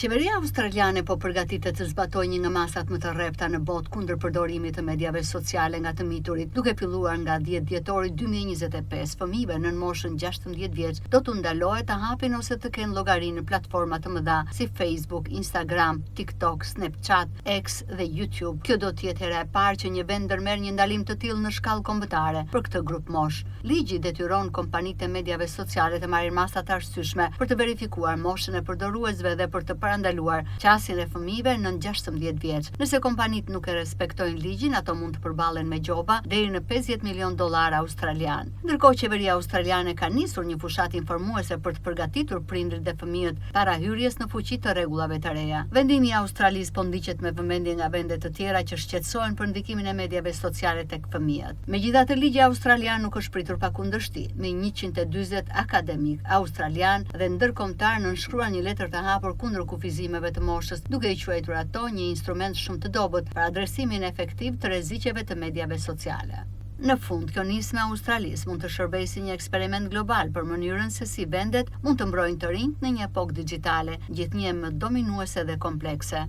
Qeveria australiane po përgatitet të zbatojë një nga masat më të rrepta në botë kundër përdorimit të mediave sociale nga të miturit, duke filluar nga 10 dhjetori 2025. Fëmijëve në moshën 16 vjeç do t'u ndalohet të hapin ose të kenë llogari në platforma të mëdha si Facebook, Instagram, TikTok, Snapchat, X dhe YouTube. Kjo do të jetë hera e parë që një vend ndërmerr një ndalim të tillë në shkallë kombëtare për këtë grup mosh. Ligji detyron kompanitë e mediave sociale të marrin masa të arsyeshme për të verifikuar moshën e përdoruesve dhe për të parandaluar qasjen e fëmijëve në 16 vjeç. Nëse kompanitë nuk e respektojnë ligjin, ato mund të përballen me gjoba deri në 50 milion dollar australian. Ndërkohë, qeveria australiane ka nisur një fushatë informuese për të përgatitur prindërit dhe fëmijët para hyrjes në fuqi të rregullave të reja. Vendimi i Australisë po ndiqet me vëmendje nga vende të tjera që shqetësohen për ndikimin e mediave sociale tek fëmijët. Megjithatë, ligji australian nuk është pritur pa kundërshti. Me 140 akademik australian dhe ndërkombëtar nënshkruan një letër të hapur kundër kufizimeve të moshës, duke i quajtur ato një instrument shumë të dobët për adresimin efektiv të rreziqeve të mediave sociale. Në fund, kjo nismë e Australisë mund të shërbejë si një eksperiment global për mënyrën se si vendet mund të mbrojnë të rinjt në një epokë digjitale, gjithnjë më dominuese dhe komplekse.